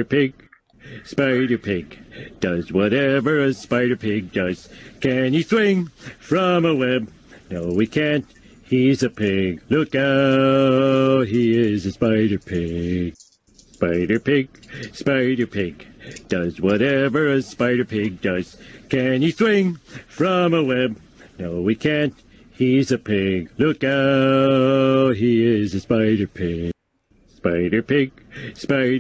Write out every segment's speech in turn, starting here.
Pig, Spider Pig, does whatever a Spider Pig does. Can he swing from a web? No, he can't. He's a pig. Look out, he is a Spider Pig. Spider Pig, does whatever a Spider Pig does. Can he swing from a web? No, he can't. He's a pig. Look out, he is a Spider Pig. Spider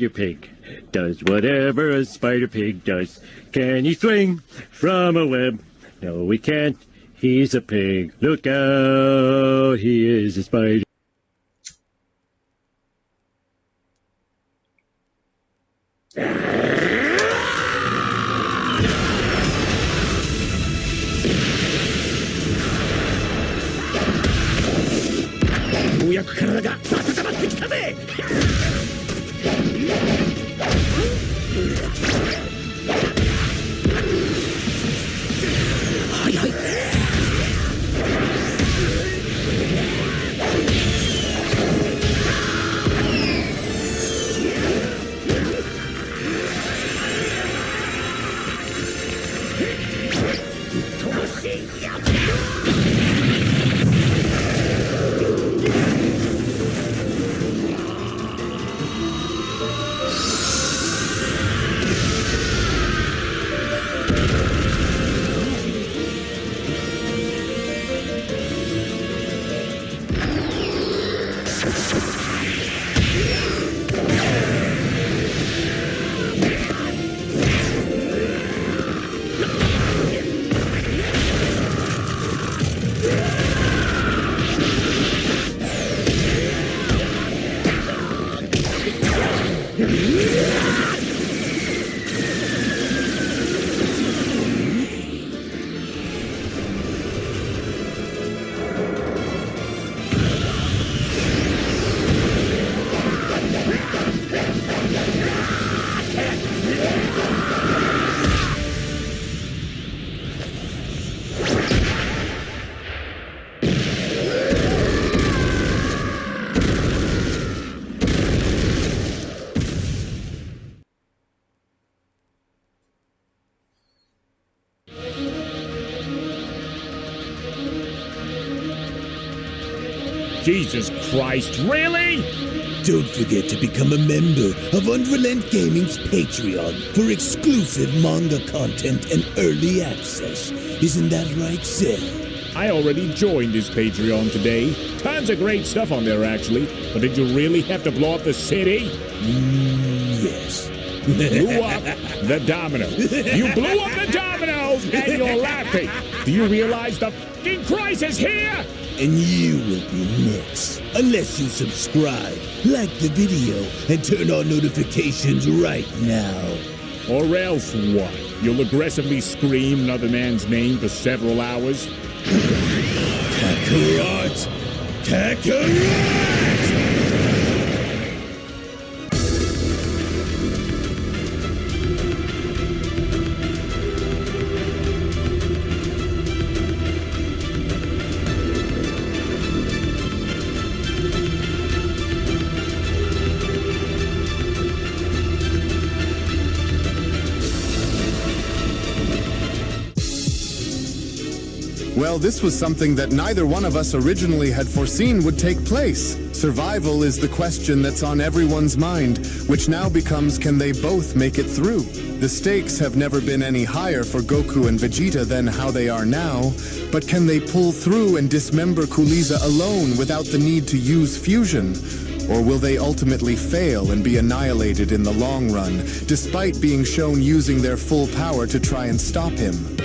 Pig, does whatever a Spider Pig does. Can he swing from a web? No, he can't. He's a pig. Look out, he is a spider. Jesus Christ, really? Don't forget to become a member of Unrelent Gaming's Patreon for exclusive manga content and early access. Isn't that right, Seth? I already joined his Patreon today. Tons of great stuff on there, actually. But did you really have to blow up the city? Yes. Blew up the domino. You blew up the dominoes and you're laughing. Do you realize the f***ing crisis here? And you will be next. Unless you subscribe, like the video, and turn on notifications right now. Or else what? You'll aggressively scream another man's name for several hours? Kakarot! Kakarot! Well, this was something that neither one of us originally had foreseen would take place. Survival is the question that's on everyone's mind, which now becomes, can they both make it through? The stakes have never been any higher for Goku and Vegeta than how they are now, but can they pull through and dismember Cooliza alone without the need to use fusion? Or will they ultimately fail and be annihilated in the long run, despite being shown using their full power to try and stop him?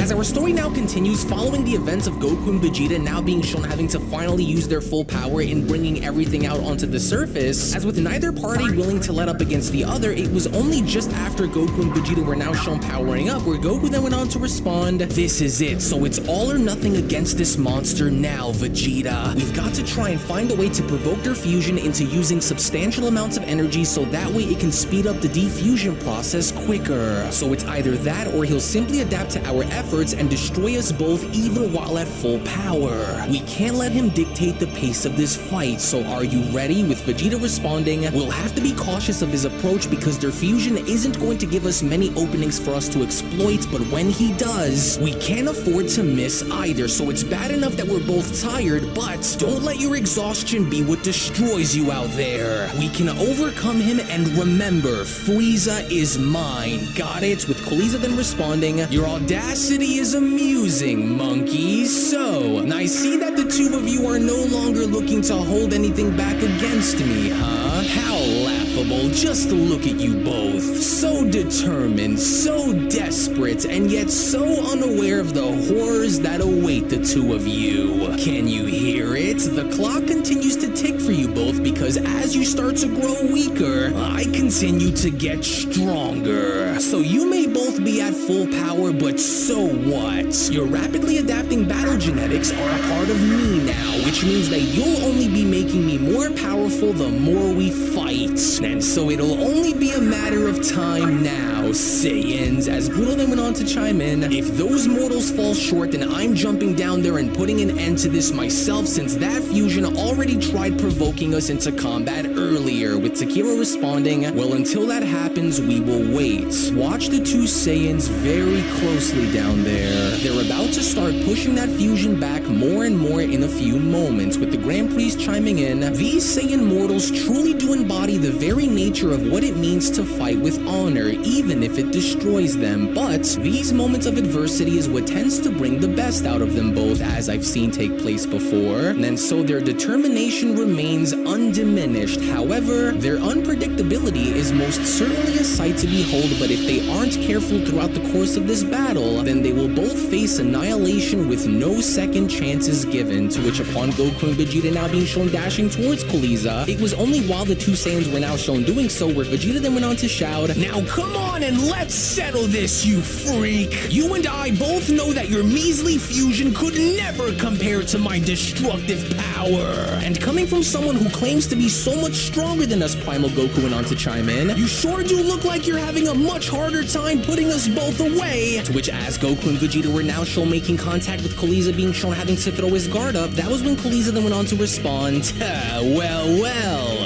As our story now continues, following the events of Goku and Vegeta now being shown having to finally use their full power in bringing everything out onto the surface, as with neither party willing to let up against the other, it was only just after Goku and Vegeta were now shown powering up where Goku then went on to respond, "This is it, so it's all or nothing against this monster now, Vegeta. We've got to try and find a way to provoke their fusion into using substantial amounts of energy so that way it can speed up the defusion process quicker. So it's either that or he'll simply adapt to our efforts and destroy us both even while at full power. We can't let him dictate the pace of this fight, so are you ready?" With Vegeta responding, "We'll have to be cautious of his approach because their fusion isn't going to give us many openings for us to exploit, but when he does, we can't afford to miss either, so it's bad enough that we're both tired, but don't let your exhaustion be what destroys you out there. We can overcome him, and remember, Frieza is mine. Got it?" With cooliza then responding, "Your audacity is amusing, monkey. So, I see that the two of you are no longer looking to hold anything back against me, huh? How laughable. Just look at you both. So determined, so desperate, and yet so unaware of the horrors that await the two of you. Can you hear it? The clock continues to tick for you both because as you start to grow weaker, I continue to get stronger. So you may both be at full power, but so what? Your rapidly adapting battle genetics are a part of me now, which means that you'll only be making me more powerful the more we fight. And so it'll only be a matter of time now, Saiyans." As Buddha then went on to chime in, "If those mortals fall short, then I'm jumping down there and putting an end to this myself since that fusion already tried provoking us into combat earlier." With Takira responding, "Well, until that happens, we will wait." Watch the two Saiyans very closely down there. They're about to start pushing that fusion back more and more in a few moments. With the Grand Priest chiming in, "These Saiyan mortals truly do embody the very nature of what it means to fight with honor, even if it destroys them. But these moments of adversity is what tends to bring the best out of them both, as I've seen take place before. And so their determination remains undiminished. However, their unpredictability is most certainly a sight to behold, but if they aren't careful throughout the course of this battle, then they will both face annihilation with no second chances given." To which upon Goku and Vegeta now being shown dashing towards cooliza, it was only while the two Saiyans were now shown doing so where Vegeta then went on to shout, "Now come on and let's settle this, you freak! You and I both know that your measly fusion could never compare to my destructive power." And coming from someone who claims to be so much stronger than us, Primal Goku went on to chime in, "You sure do look like you're having a much harder time putting us both away." To which as Goku and Vegeta were now shown making contact with cooliza being shown having to throw his guard up, that was when cooliza then went on to respond, well,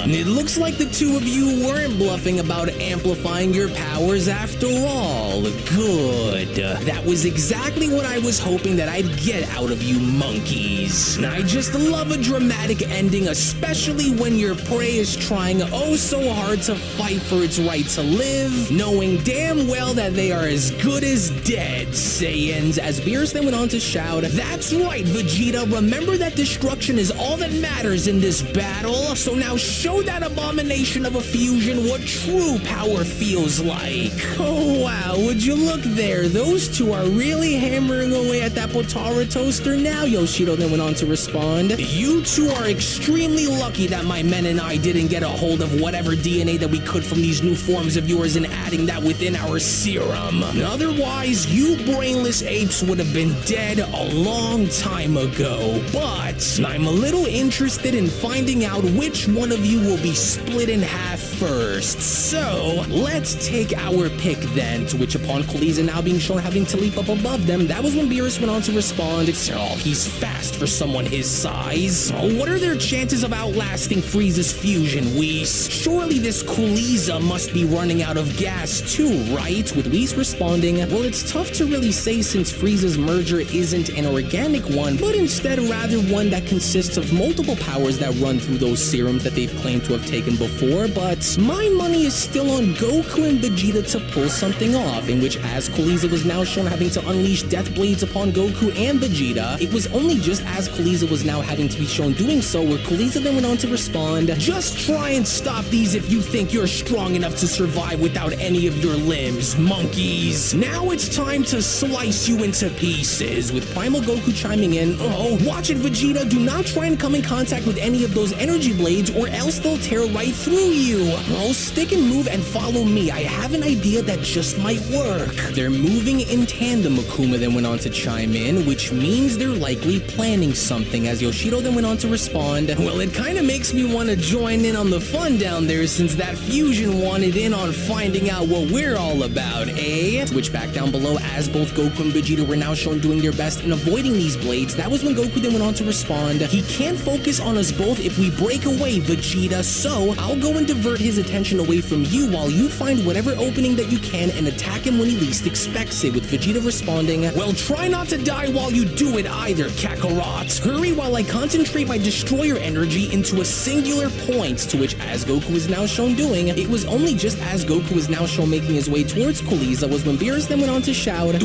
it looks like the two of you weren't bluffing about amplifying your powers after all. Good. That was exactly what I was hoping that I'd get out of you monkeys. I just love a dramatic ending, especially when your prey is trying oh so hard to fight for its right to live, knowing damn well that they are as good as dead, Saiyans." As Beerus then went on to shout, "That's right, Vegeta. Remember that destruction is all that matters in this battle. So now show that abomination of a fusion what true power feels like." Oh wow, would you look there? Those two are really hammering away at that Potara toaster now, Yoshido then went on to respond. "You two are extremely lucky that my men and I didn't get a hold of whatever DNA that we could from these new forms of yours and adding that within our serum. Otherwise, you brainless apes would have been dead a long time ago. But I'm a little interested in finding out which one of you will be split in half first. So let's take our pick then." To which upon cooliza now being shown having to leap up above them, that was when Beerus went on to respond, "Oh, he's fast for someone his size. Oh, what are their chances of outlasting Frieza's fusion, Whis? Surely this cooliza must be running out of gas too, right?" With Whis responding, "Well, it's tough to really say since Frieza's merger isn't an organic one, but instead rather one that consists of multiple powers that run through those serums that they've claimed to have taken before. But this. My money is still on Goku and Vegeta to pull something off, in which as Cooliza was now shown having to unleash Death Blades upon Goku and Vegeta, it was only just as Cooliza was now having to be shown doing so where Cooliza then went on to respond, "Just try and stop these if you think you're strong enough to survive without any of your limbs, monkeys. Now it's time to slice you into pieces," with Primal Goku chiming in, "Oh, watch it, Vegeta, do not try and come in contact with any of those energy blades or else they'll tear right through you. Oh, stick and move and follow me. I have an idea that just might work." They're moving in tandem, Akuma then went on to chime in, which means they're likely planning something, as Yoshido then went on to respond, "Well, it kind of makes me want to join in on the fun down there since that fusion wanted in on finding out what we're all about, eh?" Which back down below, as both Goku and Vegeta were now shown doing their best in avoiding these blades, that was when Goku then went on to respond, "He can't focus on us both if we break away, Vegeta, so I'll go and divert his attention away from you while you find whatever opening that you can and attack him when he least expects it," with Vegeta responding, "Well, try not to die while you do it either, Kakarot. Hurry while I concentrate my destroyer energy into a singular point," to which as Goku is now shown doing, it was only just as Goku is now shown making his way towards Cooliza was when Beerus then went on to shout,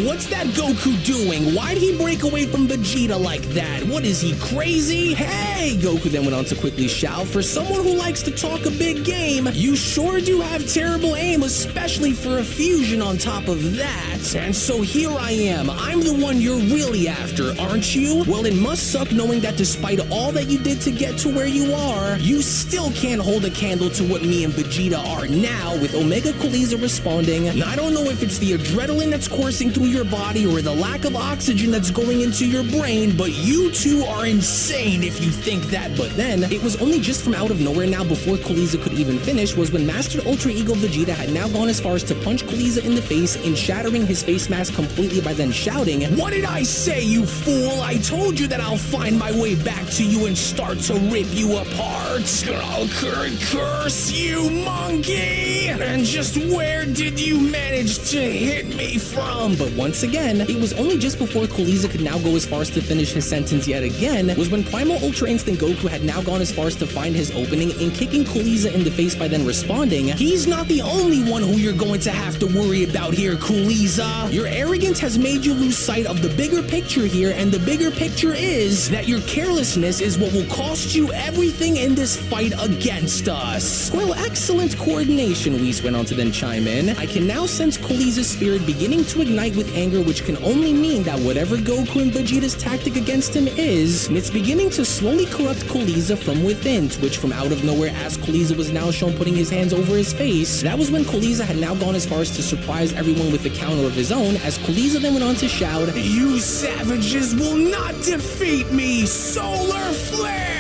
What's that Goku doing? Why'd he break away from Vegeta like that? What is he, crazy? Hey!" Goku then went on to quickly shout, "For someone who likes to talk a big game, you sure do have terrible aim, especially for a fusion on top of that. And so here I am. I'm the one you're really after, aren't you? Well, it must suck knowing that despite all that you did to get to where you are, you still can't hold a candle to what me and Vegeta are now," with Omega Cooliza responding, "I don't know if it's the adrenaline that's coursing through your body or the lack of oxygen that's going into your brain, but you two are insane if you think that." But then, it was only just from out of nowhere now before Cooliza could even finish was when Master Ultra Ego Vegeta had now gone as far as to punch Cooliza in the face and shattering his face mask completely by then shouting, "What did I say, you fool? I told you that I'll find my way back to you and start to rip you apart. I'll curse you, monkey! And just where did you manage to hit me from?" But once again, it was only just before Cooliza could now go as far as to finish his sentence yet again was when Primal Ultra Instinct Goku had now gone as far as to find his opening in kicking Cooliza in the face by then responding, "He's not the only one who you're going to have to worry about here, Cooliza. Your arrogance has made you lose sight of the bigger picture here, and the bigger picture is that your carelessness is what will cost you everything in this fight against us." Well, excellent coordination, Whis went on to then chime in. "I can now sense Cooliza's spirit beginning to ignite with anger, which can only mean that whatever Goku and Vegeta's tactic against him is, it's beginning to slowly corrupt Cooliza from within," to which from out of nowhere, as Cooliza was now shown putting his hands over his face, that was when Cooliza had now gone as far as to surprise everyone with the counter of his own, as Cooliza then went on to shout, "You savages will not defeat me! Solar Flare!"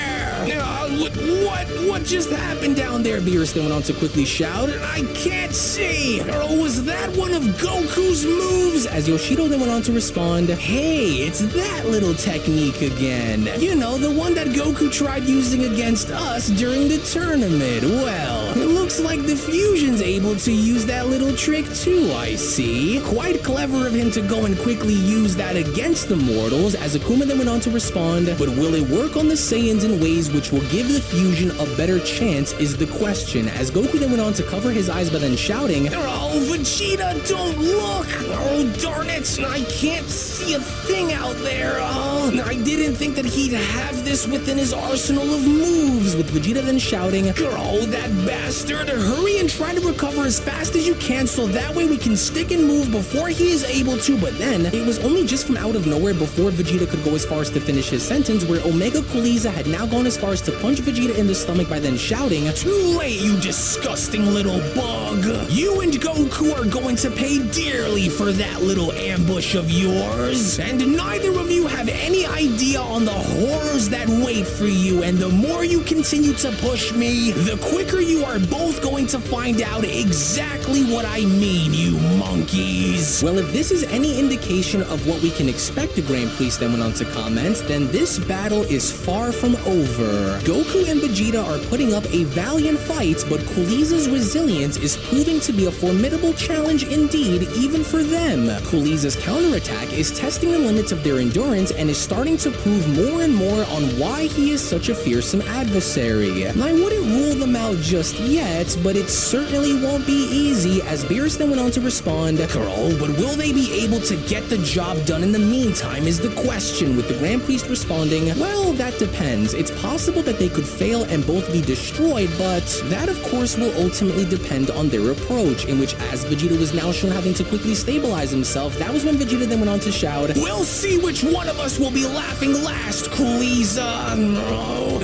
What just happened down there? Beerus then went on to quickly shout, "I can't see! Or was that one of Goku's moves?" As Yoshido then went on to respond, "Hey, it's that little technique again. You know, the one that Goku tried using against us during the tournament. Well, it looks like the fusion's able to use that little trick too, I see. Quite clever of him to go and quickly use that against the mortals," as Akuma then went on to respond, "But will it work on the Saiyans in ways which will give the fusion a better chance is the question," as Goku then went on to cover his eyes by then shouting, "Oh, Vegeta, don't look! Oh, darn it! I can't see a thing out there! Oh, I didn't think that he'd have this within his arsenal of moves," with Vegeta then shouting, "Oh, that bastard! Hurry and try to recover as fast as you can so that way we can stick and move before he is able to." But then, it was only just from out of nowhere before Vegeta could go as far as to finish his sentence where Omega Cooliza had now gone as far as to punch Vegeta in the stomach by then shouting, "Too late, you disgusting little bug! You and Goku are going to pay dearly for that little ambush of yours, and neither of you have any idea on the horrors that wait for you, and the more you continue to push me, the quicker you are both going to find out exactly what I mean, you monkeys." Well, if this is any indication of what we can expect, the Grand Priest then went on to comment, then this battle is far from over. Goku and Vegeta Vegeta are putting up a valiant fight, but Cooliza's resilience is proving to be a formidable challenge indeed, even for them. Cooliza's counterattack is testing the limits of their endurance and is starting to prove more and more on why he is such a fearsome adversary. I wouldn't rule them out just yet, but it certainly won't be easy, as Beerus then went on to respond, "Girl, but will they be able to get the job done in the meantime is the question," with the Grand Priest responding, "Well, that depends. It's possible that they could fail and both be destroyed, but that of course will ultimately depend on their approach," in which, as Vegeta was now shown having to quickly stabilize himself, that was when Vegeta then went on to shout, "We'll see which one of us will be laughing last, Cooliza.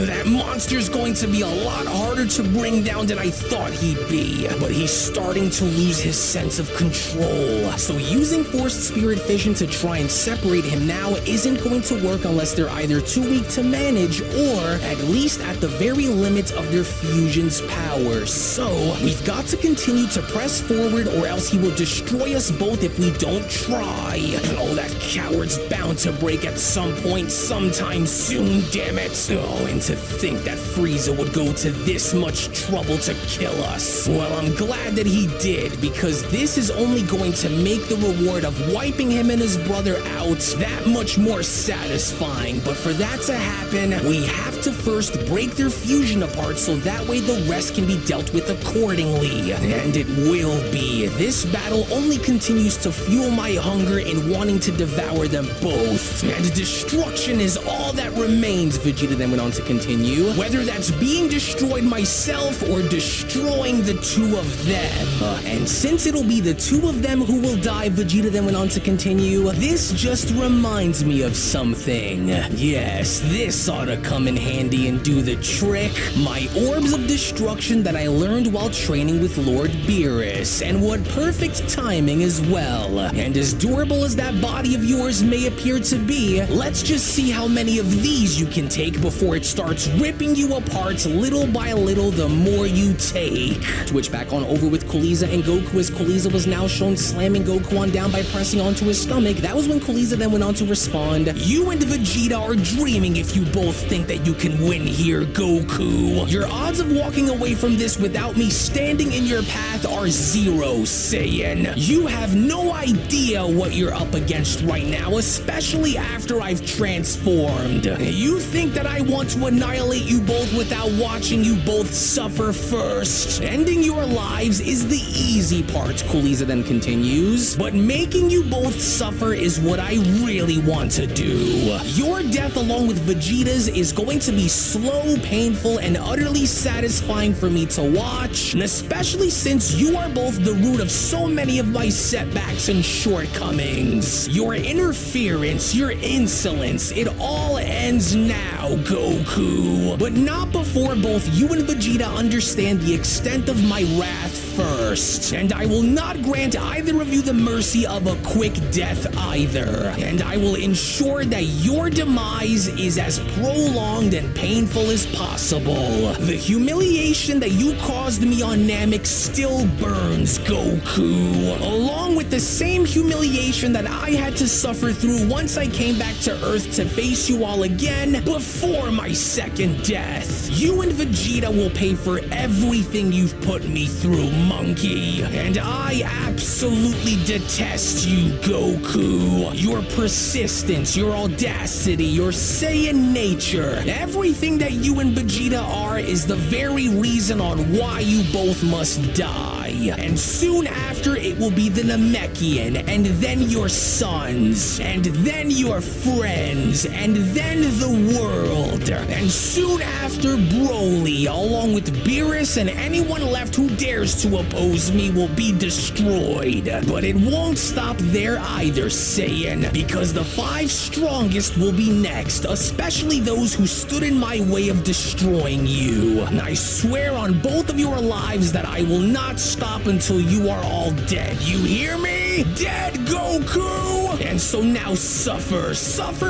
That monster's going to be a lot harder to bring down than I thought he'd be, but he's starting to lose his sense of control. So using forced spirit fission to try and separate him now isn't going to work unless they're either too weak to manage or at least at the very limit of their fusion's power. So we've got to continue to press forward or else he will destroy us both if we don't try. Oh, that coward's bound to break at some point sometime soon, damn it. Oh, and to think that Frieza would go to this much trouble to kill us. Well, I'm glad that he did, because this is only going to make the reward of wiping him and his brother out that much more satisfying. But for that to happen, we have to first break their fusion apart so that way the rest can be dealt with accordingly. And it will be. This battle only continues to fuel my hunger in wanting to devour them both. And destruction is all that remains, Vegeta then went on to continue. Whether that's being destroyed myself or destroying the two of them. And since it'll be the two of them who will die, Vegeta then went on to continue, this just reminds me of something. Yes, this ought to come in handy and do the trick. My orbs of destruction that I learned while training with Lord Beerus. And what perfect timing as well. And as durable as that body of yours may appear to be, let's just see how many of these you can take before it starts ripping you apart little by little the more you take. Switch back on over with Cooliza and Goku, as Cooliza was now shown slamming Goku on down by pressing onto his stomach. That was when Cooliza then went on to respond, "You and Vegeta are dreaming if you both think that you can win here, Goku. Your odds of walking away from this without me standing in your path are 0, Saiyan. You have no idea what you're up against right now, especially after I've transformed. You think that I want to annihilate you both without watching you both suffer first. Ending your lives is the easy part," Cooliza then continues, "but making you both suffer is what I really want to do. Your death along with Vegeta's is going to be slow, painful, and utterly satisfying for me to watch, and especially since you are both the root of so many of my setbacks and shortcomings. Your interference, your insolence, it all ends now, Goku. But not before both you and Vegeta understand the extent of my wrath first. And I will not grant either of you the mercy of a quick death either. And I will ensure that your demise is as prolonged and painful as possible. The humiliation that you caused me on Namek still burns, Goku, along with the same humiliation that I had to suffer through once I came back to Earth to face you all again before my second death. You and Vegeta will pay for everything you've put me through, monkey. And I absolutely detest you, Goku. Your persistence, your audacity, your Saiyan nature, everything that you and Vegeta are is the very reason on why you both must die. And soon after, it will be the Namekian, and then your sons, and then your friends, and then the world. And soon after, Broly, along with Beerus and anyone left who dares to oppose me, will be destroyed. But it won't stop there either, Saiyan, because the 5 strongest will be next, especially those who stood in my way of destroying you. And I swear on both of your lives that I will not stop until you are all dead. You hear me? me? Dead, Goku! And so now suffer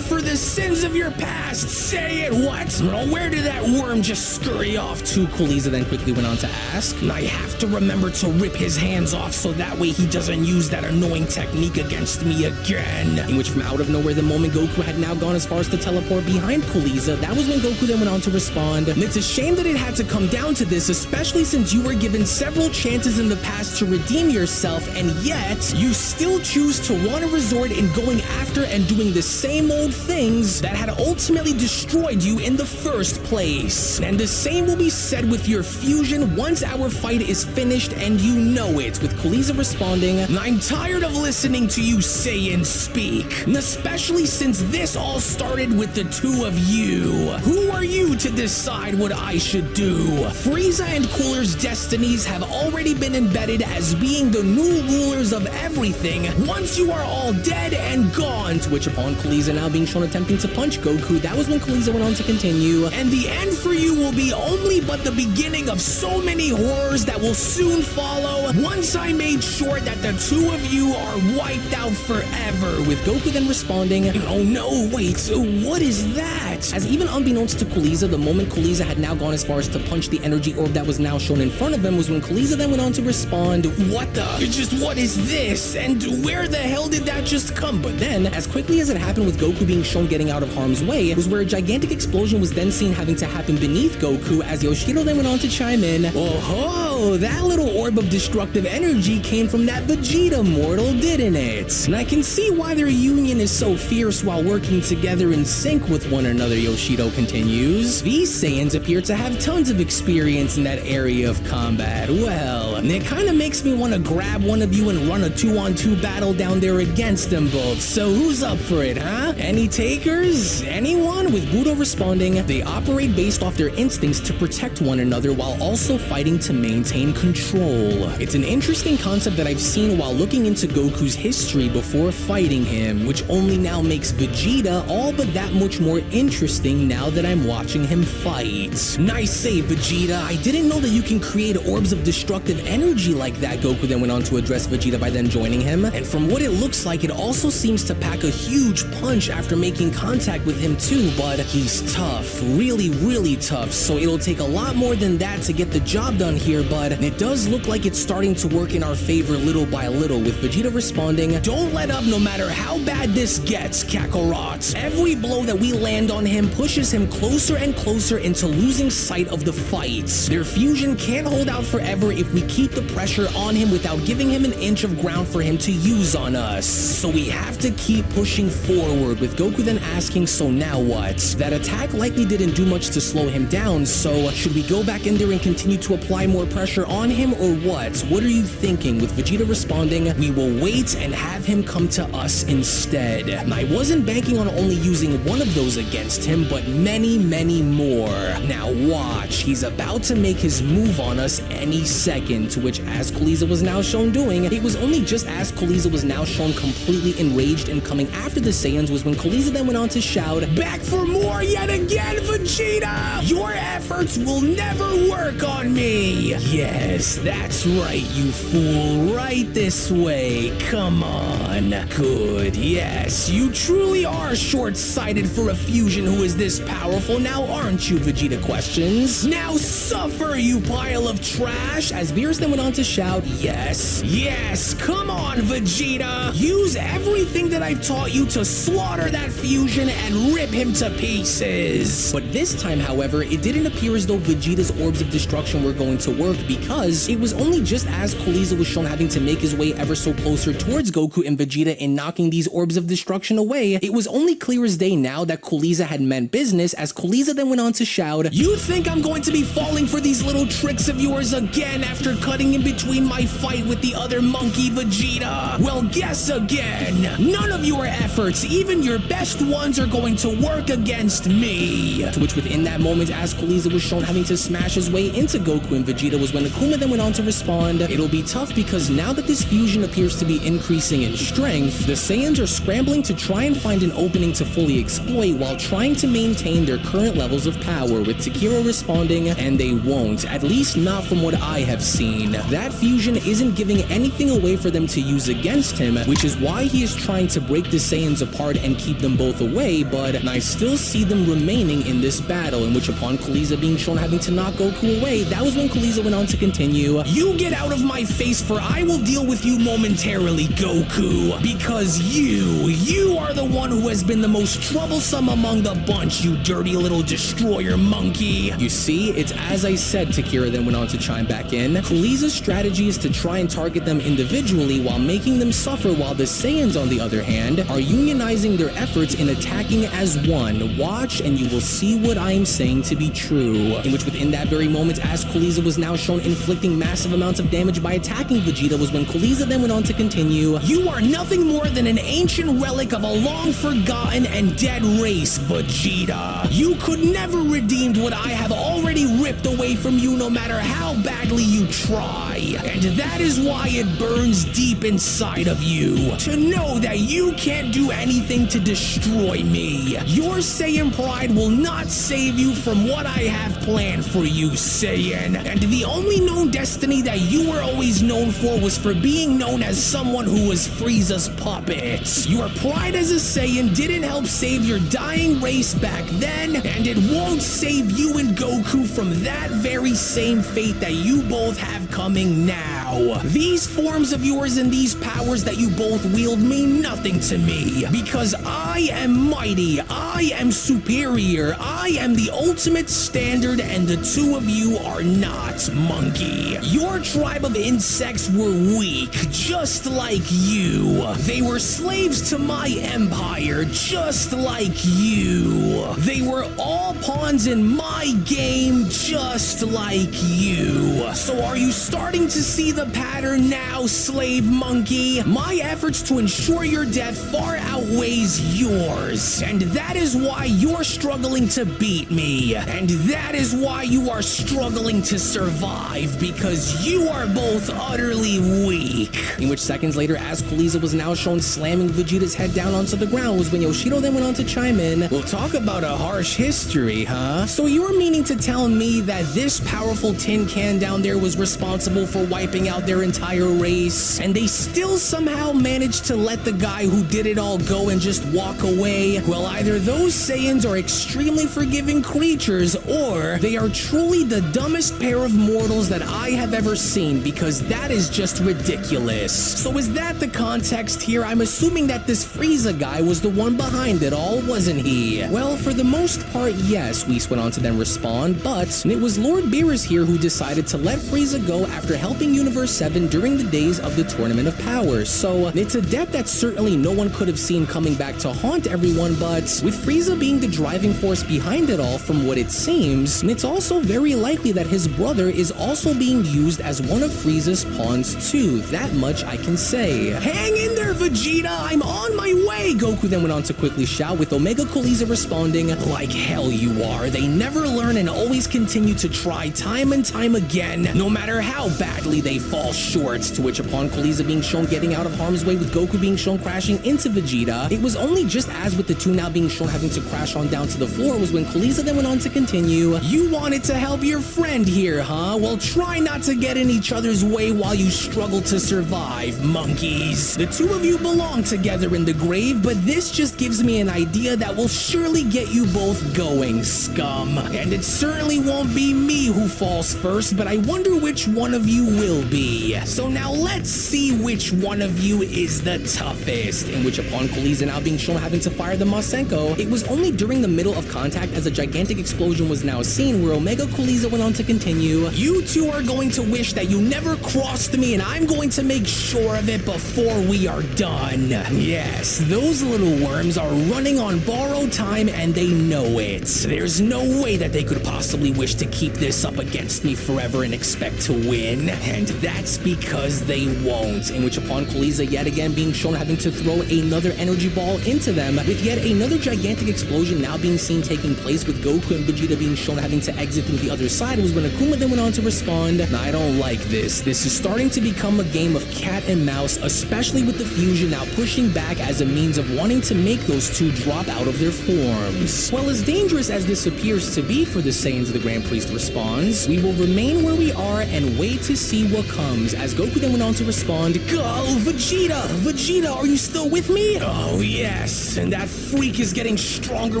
for the sins of your past. Say it, what? Oh, where did that worm just scurry off to? Cooliza then quickly went on to ask. I have to remember to rip his hands off so that way he doesn't use that annoying technique against me again. In which from out of nowhere, the moment Goku had now gone as far as to teleport behind Cooliza, that was when Goku then went on to respond. It's a shame that it had to come down to this, especially since you were given several chances in the past to redeem yourself, and yet you still choose to want to resort in going after and doing the same old things that had ultimately destroyed you in the first place. And the same will be said with your fusion once our fight is finished, and you know it, with Cooliza responding, I'm tired of listening to you say and speak, especially since this all started with the two of you. Who are you to decide what I should do? Frieza and Cooler's destinies have already been embedded as being the new rulers of everything once you are all dead and gone, to which upon Cooliza now being shown attempting to punch Goku, that was when Cooliza went on to continue, and the end for you will be only but the beginning of so many horrors that will soon follow once I made sure that the two of you are wiped out forever, with Goku then responding, oh no, wait, what is that? As even unbeknownst to Cooliza, the moment Cooliza had now gone as far as to punch the energy orb that was now shown in front of him was when Cooliza then went on to respond, what is this? And where the hell did that just come? But then, as quickly as it happened with Goku being shown getting out of harm's way, was where a gigantic explosion was then seen having to happen beneath Goku, as Yoshido then went on to chime in, oh, that little orb of destructive energy came from that Vegeta mortal, didn't it? And I can see why their union is so fierce while working together in sync with one another, Yoshido continues. These Saiyans appear to have tons of experience in that area of combat. Well, it kinda makes me want to grab one of you and run a 2-on-2 battle down there against them both. So who's up for it, huh? Any takers? Anyone? With Budo responding, they operate based off their instincts to protect one another while also fighting to maintain control. It's an interesting concept that I've seen while looking into Goku's history before fighting him, which only now makes Vegeta all but that much more interesting now that I'm watching him fight. Nice save, Vegeta. I didn't know that you can create orbs of destructive energy like that. Goku then went on to address Vegeta by then joining him, and from what it looks like, it also seems to pack a huge punch after making contact with him too, but he's tough, really tough, so it'll take a lot more than that to get the job done here, but it does look like it's starting to work in our favor little by little, with Vegeta responding, don't let up no matter how bad this gets, Kakarot. Every blow that we land on him pushes him closer and closer into losing sight of the fight. Their fusion can't hold out forever if we keep the pressure on him without giving him an inch of ground for him to use on us. So we have to keep pushing forward, with Goku then asking, so now what? That attack likely didn't do much to slow him down, so should we go back in there and continue to apply more pressure on him, or what? What are you thinking? With Vegeta responding, we will wait and have him come to us instead. I wasn't banking on only using one of those against him, but many more. Now watch, he's about to make his move on us any second, to which as Cooliza was now shown doing, it was only just as Cooliza was now shown completely enraged and coming after the Saiyans was when Cooliza then went on to shout, back for more yet again, Vegeta! Your efforts will never work on me! Yes, that's right, you fool, right this way, come on. Good, yes, you truly are short-sighted for a fusion who is this powerful now, aren't you, Vegeta questions? Now suffer, you pile of trash, as Beerus then went on to shout, yes, come on, Vegeta! Use everything that I've taught you to slaughter that fusion and rip him to pieces! But this time, however, it didn't appear as though Vegeta's orbs of destruction were going to work, because it was only just as Cooliza was shown having to make his way ever so closer towards Goku and Vegeta in knocking these orbs of destruction away, it was only clear as day now that Cooliza had meant business, as Cooliza then went on to shout, you think I'm going to be falling for these little tricks of yours again after cutting in between my fight with the other monkey, Vegeta? Well, guess again. None of your efforts, even your best ones, are going to work against me. To which within that moment, as Cooliza was shown having to smash his way into Goku and Vegeta, was when Akuma then went on to respond, it'll be tough because now that this fusion appears to be increasing in strength, the Saiyans are scrambling to try and find an opening to fully exploit while trying to maintain their current levels of power, with Takiro responding, and they won't, at least not from what I have seen. That fusion isn't giving anything away for them to use against him, which is why he is trying to break the Saiyans apart and keep them both away, but I still see them remaining in this battle, in which upon Cooliza being shown having to knock Goku away, that was when Cooliza went on to continue, "You get out of my face, for I will deal with you momentarily, Goku, because you are the one who has been the most troublesome among the bunch, you dirty little destroyer monkey." You see, it's as I said, Takira then went on to chime back in. Cooliza's strategy is to try and target them individually while making them suffer, while the Saiyans, on the other hand, are unionizing their efforts in attacking as one. Watch and you will see what I am saying to be true. In which within that very moment, as Cooliza was now shown inflicting massive amounts of damage by attacking Vegeta, was when Cooliza then went on to continue, "You are nothing more than an ancient relic of a long forgotten and dead race, Vegeta. You could never redeem what I have already ripped away from you, no matter how badly you try. And that is why it burns deep inside of you, to know that you can't do anything to destroy me. Your Saiyan pride will not save you from what I have planned for you, Saiyan. And the only known destiny that you were always known for was for being known as someone who was Frieza's puppet. Your pride as a Saiyan didn't help save your dying race back then, and it won't save you and Goku from that very same fate that you both have coming now. These forms of yours and these powers that you both wield mean nothing to me, because I am mighty, I am superior, I am the ultimate standard, and the two of you are not, monkey. Your tribe of insects were weak, just like you. They were slaves to my empire, just like you. They were all pawns in my game, just like you. So are you starting to see the pattern now, slave monkey? My efforts to ensure your death far outweighs yours, and that is why you're struggling to beat me, and that is why you are struggling to survive, because you are both utterly weak. In which seconds later, as Cooliza was now shown slamming Vegeta's head down onto the ground, was when Yoshido then went on to chime in, "We'll talk about a harsh history, huh? So you're meaning to tell me that this powerful tin can down there was responsible for wiping out their entire race, and they still somehow managed to let the guy who did it all go and just walk away? Well, either those Saiyans are extremely forgiving creatures, or they are truly the dumbest pair of mortals that I have ever seen, because that is just ridiculous. So is that the context here? I'm assuming that this Frieza guy was the one behind it all, wasn't he?" Well, for the most part, yes, Whis went on to then respond, but it was Lord Beerus here who decided to let Frieza go after helping Universe 7 during the days of the Tournament of Powers. So it's a death that certainly no one could have seen coming back to haunt everyone, but with Frieza being the driving force behind it all from what it seems, it's also very likely that his brother is also being used as one of Frieza's pawns too. That much I can say. "Hang in there, Vegeta! I'm on my way!" Goku then went on to quickly shout, with Omega Cooliza responding, "Like hell you are. They never learn and always continue to try time and time again, no matter how badly they fall short." To which upon Cooliza being shown getting out of harm's way, with Goku being shown crashing into Vegeta, it was only just as with the two now being shown having to crash on down to the floor, was when Cooliza then went on to continue, "You wanted to help your friend here, huh? Well, try not to get in each other's way while you struggle to survive, monkeys. The two of you belong together in the grave, but this just gives me an idea that will surely get you both going, scum. And it certainly won't be me who falls first, but I wonder which one of you will be. So now let's see which one of you is the toughest." In which upon Cooliza now being shown having to fire the Masenko, it was only during the middle of contact as a gigantic explosion was now seen, where Omega Cooliza went on to continue, "You two are going to wish that you never crossed me, and I'm going to make sure of it before we are done. Yes, those little worms are running on borrowed time, and they know it. There's no way that they could possibly wish to keep this up against me forever and expect to win, and that's because they won't." In which upon Cooliza yet again being shown having to throw another energy ball into them, with yet another gigantic explosion now being seen taking place, with Goku and Vegeta being shown having to exit through the other side, was when Akuma then went on to respond, "I don't like this. This is starting to become a game of cat and mouse, especially with the fusion now pushing back as a means of wanting to make those two drop out of their forms. Well, as dangerous as this appears to be for the Saiyans, the Grand Priest responds, "We will remain where we are and wait to see what comes, as Goku then went on to respond, "Go, Vegeta! Vegeta, are you still with me? Oh yes, and that freak is getting stronger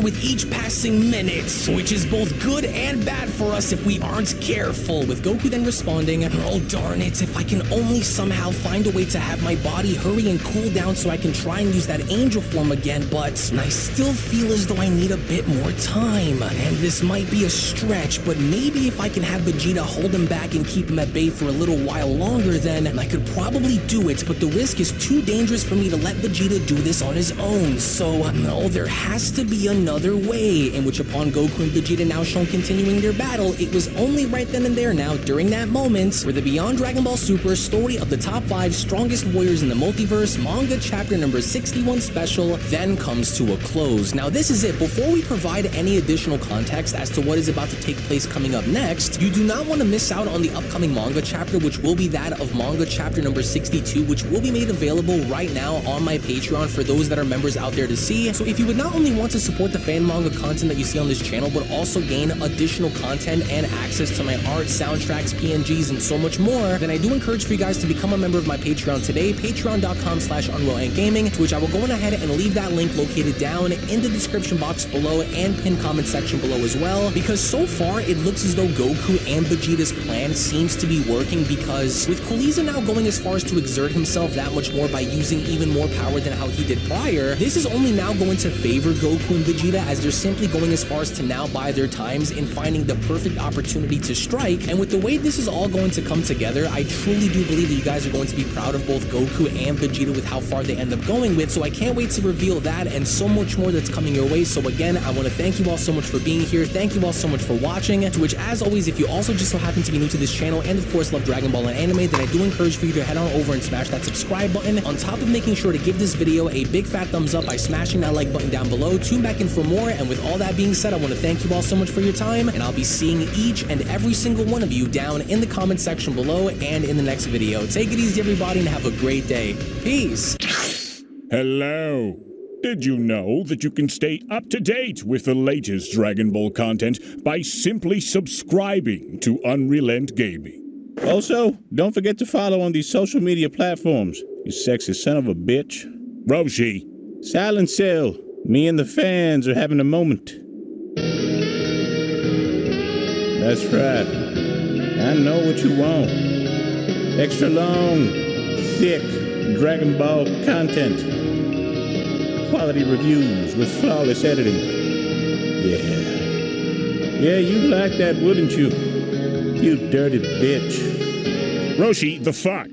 with each passing minute, which is both good and bad for us if we aren't careful," with Goku then responding, "Oh darn it, if I can only somehow find a way to have my body hurry and cool down so I can try and use that angel form again, but I still feel as though I need a bit more time, and this might be a stretch, but maybe if I can have Vegeta hold him back and keep him at bay for a little while longer, then I could probably do it, but the risk is too dangerous for me to let Vegeta do this on his own, so no, there has to be another way," in which upon Goku and Vegeta now shown continuing their battle, it was only right then and there now, during that moment, where the Beyond Dragon Ball Super story of the top 5 strongest warriors in the multiverse manga chapter number 61 special then comes to a close. Now this is it. Before we provide any additional context as to what is about to take place coming up next, you do not want to miss out on the upcoming manga chapter, which will be that of manga chapter number 62, which will be made available right now on my Patreon for those that are members out there to see. So if you would not only want to support the fan manga content that you see on this channel, but also gain additional content and access to my art, soundtracks, PNGs, and so much more, then I do encourage for you guys to become a member of my Patreon today, patreon.com/UnrealAntGaming, to which I will go on ahead and leave that link located down in the description box below and pinned comment section below as well, because so far it looks as though Goku and Vegeta's plan seems to be working, because with Cooliza now going as far as to exert himself that much more by using even more power than how he did prior, this is only now going to favor Goku and Vegeta, as they're simply going as far as to now buy their times in finding the perfect opportunity to strike. And with the way this is all going to come together, I truly do believe that you guys are going to be proud of both Goku and Vegeta with how far they end up going with, so I can't wait to reveal that and so much more that's coming your way. So again, I want to thank you all so much for being here, thank you all so much for watching, to which as always, if you also just so happen to be new to this channel and of course love Dragon Ball and anime, then I do encourage for you to head on over and smash that subscribe button, on top of making sure to give this video a big fat thumbs up by smashing that like button down below. Tune back in for more, and with all that being said, I want to thank you all so much for your time, and I'll be seeing each and every single one of you down in the comment section below and in the next video. Take it easy everybody and have a great day. Peace. Hello. Did you know that you can stay up to date with the latest Dragon Ball content by simply subscribing to Unrelent Gaming? Also, don't forget to follow on these social media platforms, you sexy son of a bitch. Roshi. Silent Cell, me and the fans are having a moment. That's right. I know what you want. Extra long, thick Dragon Ball content. Quality reviews with flawless editing. Yeah, you'd like that, wouldn't you? You dirty bitch. Roshi, the fuck?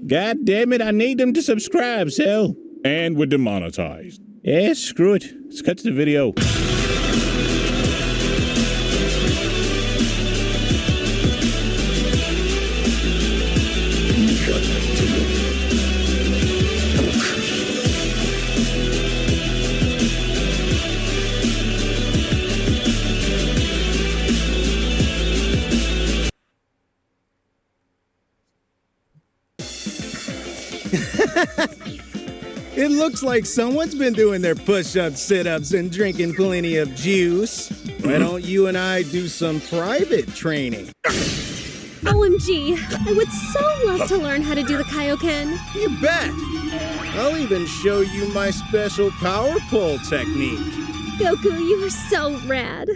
God damn it, I need them to subscribe, Cell. And we're demonetized. Yeah, screw it. Let's cut to the video. It looks like someone's been doing their push-ups, sit-ups, and drinking plenty of juice. Why don't you and I do some private training? OMG, I would so love to learn how to do the Kaioken. You bet! I'll even show you my special power pole technique. Goku, you are so rad.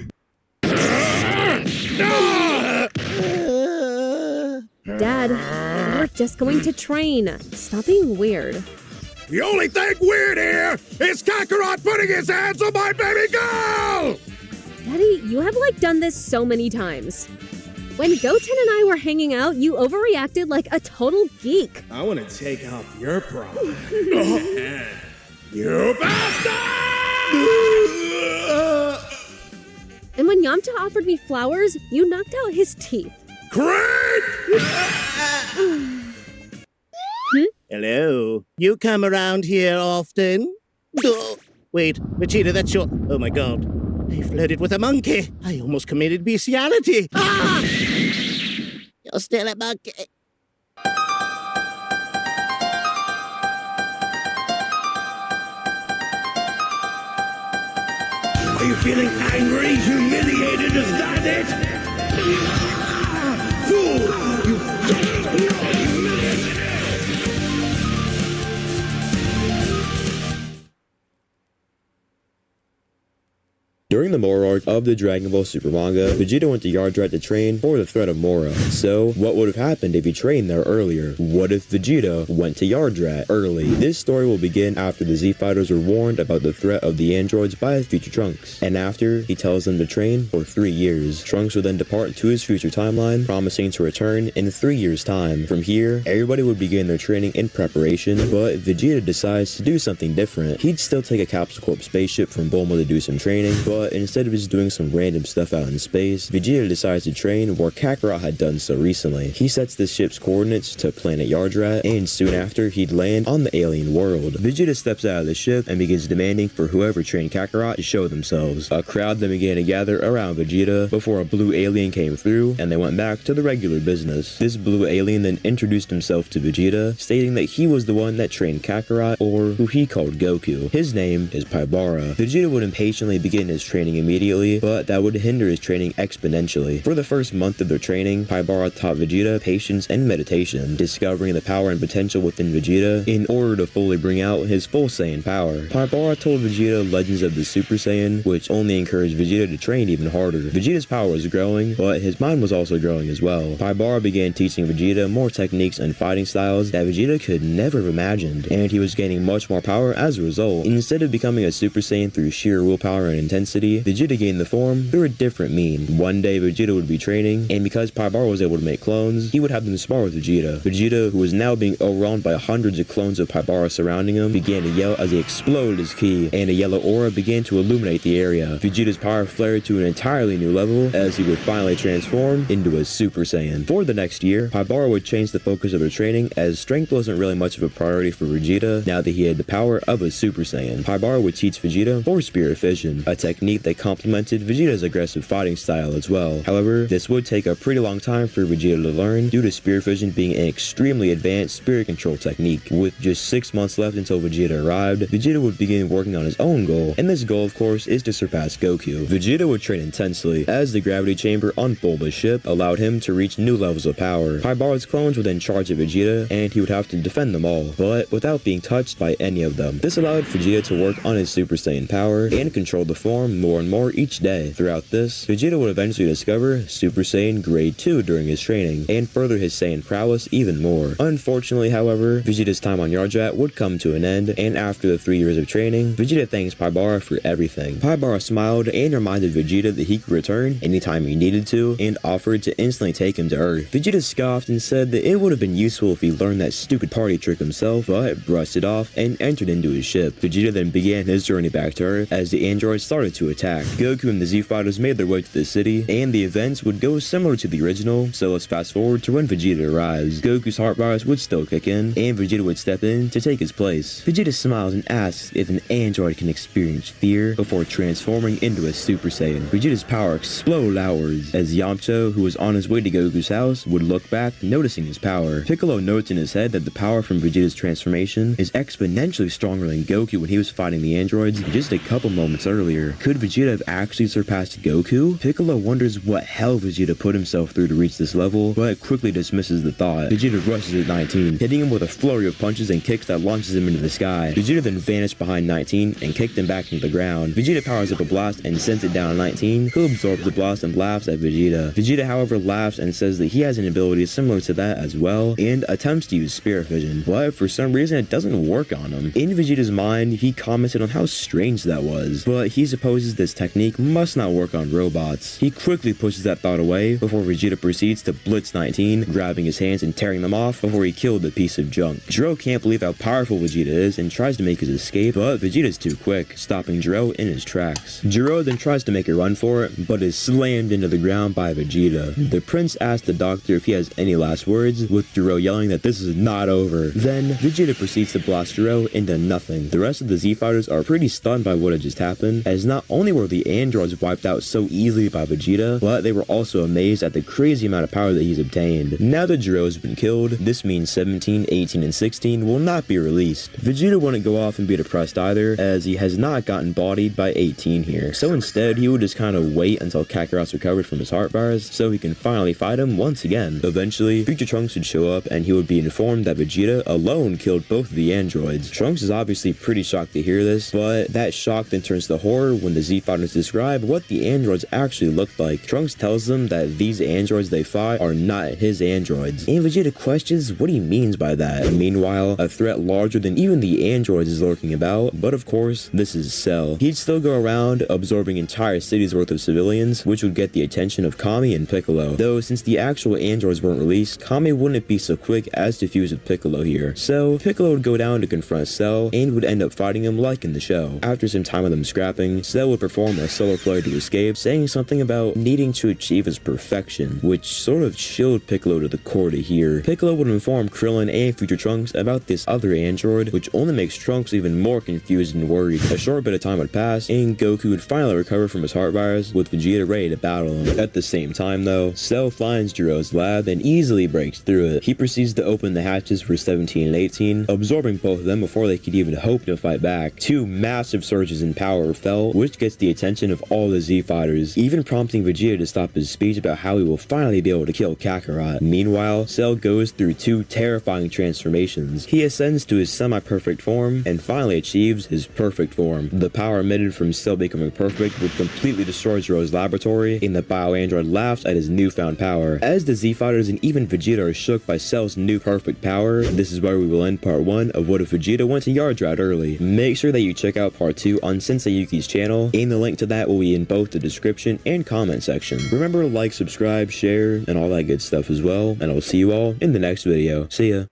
Dad, we're just going to train. Stop being weird. The only thing weird here is Kakarot putting his hands on my baby girl! Daddy, you have done this so many times. When Goten and I were hanging out, you overreacted like a total geek. I want to take off your pride. You bastard! And when Yamcha offered me flowers, you knocked out his teeth. Great! Hello. You come around here often? Oh, wait, Vegeta, that's your... Oh my god. I flirted with a monkey. I almost committed bestiality. Ah! You're still a monkey. Are you feeling angry, humiliated? Is that it? Fool! You don't know During the Mora arc of the Dragon Ball Super manga, Vegeta went to Yardrat to train for the threat of Mora. So, what would have happened if he trained there earlier? What if Vegeta went to Yardrat early? This story will begin after the Z Fighters were warned about the threat of the androids by future Trunks, and after he tells them to train for 3 years. Trunks would then depart to his future timeline, promising to return in 3 years' time. From here, everybody would begin their training in preparation, but Vegeta decides to do something different. He'd still take a Capsule Corp spaceship from Bulma to do some training, but instead of just doing some random stuff out in space, Vegeta decides to train where Kakarot had done so recently. He sets the ship's coordinates to planet Yardrat, and soon after, he'd land on the alien world. Vegeta steps out of the ship and begins demanding for whoever trained Kakarot to show themselves. A crowd then began to gather around Vegeta before a blue alien came through, and they went back to the regular business. This blue alien then introduced himself to Vegeta, stating that he was the one that trained Kakarot, or who he called Goku. His name is Paibara. Vegeta would impatiently begin his training immediately, but that would hinder his training exponentially. For the first month of their training, Paibara taught Vegeta patience and meditation, discovering the power and potential within Vegeta in order to fully bring out his full Saiyan power. Paibara told Vegeta legends of the Super Saiyan, which only encouraged Vegeta to train even harder. Vegeta's power was growing, but his mind was also growing as well. Paibara began teaching Vegeta more techniques and fighting styles that Vegeta could never have imagined, and he was gaining much more power as a result. Instead of becoming a Super Saiyan through sheer willpower and intensity, Vegeta gained the form through a different mean. One day Vegeta would be training, and because Paibara was able to make clones, he would have them spar with Vegeta. Vegeta, who was now being overwhelmed by hundreds of clones of Paibara surrounding him, began to yell as he exploded his ki, and a yellow aura began to illuminate the area. Vegeta's power flared to an entirely new level as he would finally transform into a Super Saiyan. For the next year, Paibara would change the focus of their training as strength wasn't really much of a priority for Vegeta now that he had the power of a Super Saiyan. Paibara would teach Vegeta for Spirit Fission, a technique that complemented Vegeta's aggressive fighting style as well. However, this would take a pretty long time for Vegeta to learn due to Spirit Fission being an extremely advanced spirit control technique. With just 6 months left until Vegeta arrived, Vegeta would begin working on his own goal, and this goal of course is to surpass Goku. Vegeta would train intensely as the gravity chamber on Bulma's ship allowed him to reach new levels of power. Paibara's clones would then charge at Vegeta, and he would have to defend them all, but without being touched by any of them. This allowed Vegeta to work on his Super Saiyan power and control the form more and more each day. Throughout this, Vegeta would eventually discover Super Saiyan Grade 2 during his training, and further his Saiyan prowess even more. Unfortunately, however, Vegeta's time on Yardrat would come to an end, and after the 3 years of training, Vegeta thanks Paibara for everything. Paibara smiled and reminded Vegeta that he could return anytime he needed to, and offered to instantly take him to Earth. Vegeta scoffed and said that it would have been useful if he learned that stupid party trick himself, but brushed it off and entered into his ship. Vegeta then began his journey back to Earth as the androids started to attack. Goku and the Z Fighters made their way to the city, and the events would go similar to the original, so let's fast forward to when Vegeta arrives. Goku's heart virus would still kick in, and Vegeta would step in to take his place. Vegeta smiles and asks if an android can experience fear before transforming into a Super Saiyan. Vegeta's power exploded outwards as Yamcha, who was on his way to Goku's house, would look back, noticing his power. Piccolo notes in his head that the power from Vegeta's transformation is exponentially stronger than Goku when he was fighting the androids just a couple moments earlier. Could Vegeta have actually surpassed Goku? Piccolo wonders what hell Vegeta put himself through to reach this level, but quickly dismisses the thought. Vegeta rushes at 19, hitting him with a flurry of punches and kicks that launches him into the sky. Vegeta then vanished behind 19 and kicked him back into the ground. Vegeta powers up a blast and sends it down at 19, who absorbs the blast and laughs at Vegeta. Vegeta, however, laughs and says that he has an ability similar to that as well, and attempts to use Spirit Fission, but for some reason it doesn't work on him. In Vegeta's mind, he commented on how strange that was, but he supposes this technique must not work on robots. He quickly pushes that thought away before Vegeta proceeds to blitz 19, grabbing his hands and tearing them off before he killed the piece of junk. Jiro can't believe how powerful Vegeta is and tries to make his escape, but Vegeta's too quick, stopping Jiro in his tracks. Jiro then tries to make a run for it, but is slammed into the ground by Vegeta. The prince asks the doctor if he has any last words, with Jiro yelling that this is not over. Then, Vegeta proceeds to blast Jiro into nothing. The rest of the Z Fighters are pretty stunned by what had just happened, as not only were the androids wiped out so easily by Vegeta, but they were also amazed at the crazy amount of power that he's obtained. Now that Jiro has been killed, this means 17, 18, and 16 will not be released. Vegeta wouldn't go off and be depressed either, as he has not gotten bodied by 18 here. So instead, he would just kind of wait until Kakarot's recovered from his heart virus, so he can finally fight him once again. Eventually, future Trunks would show up, and he would be informed that Vegeta alone killed both of the androids. Trunks is obviously pretty shocked to hear this, but that shock then turns to horror when the Z-Fighters describe what the androids actually look like. Trunks tells them that these androids they fight are not his androids, and Vegeta questions what he means by that. Meanwhile, a threat larger than even the androids is lurking about, but of course, this is Cell. He'd still go around absorbing entire cities worth of civilians, which would get the attention of Kami and Piccolo. Though, since the actual androids weren't released, Kami wouldn't be so quick as to fuse with Piccolo here. So, Piccolo would go down to confront Cell, and would end up fighting him like in the show. After some time of them scrapping, Cell would perform a solar flare to escape, saying something about needing to achieve his perfection, which sort of chilled Piccolo to the core to hear. Piccolo would inform Krillin and future Trunks about this other android, which only makes Trunks even more confused and worried. A short bit of time would pass, and Goku would finally recover from his heart virus, with Vegeta ready to battle him. At the same time though, Cell finds Jiro's lab and easily breaks through it. He proceeds to open the hatches for 17 and 18, absorbing both of them before they could even hope to fight back. Two massive surges in power are felt, which gets the attention of all the Z-Fighters, even prompting Vegeta to stop his speech about how he will finally be able to kill Kakarot. Meanwhile, Cell goes through two terrifying transformations. He ascends to his semi-perfect form, and finally achieves his perfect form. The power emitted from Cell becoming perfect would completely destroy Jiro's laboratory, and the bio-android laughs at his newfound power. As the Z-Fighters and even Vegeta are shook by Cell's new perfect power, this is where we will end part 1 of What If Vegeta Went to Yardrat Early. Make sure that you check out part 2 on Sensei Yuki's channel, and the link to that will be in both the description and comment section. Remember to like, subscribe, share, and all that good stuff as well, and I'll see you all in the next video. See ya.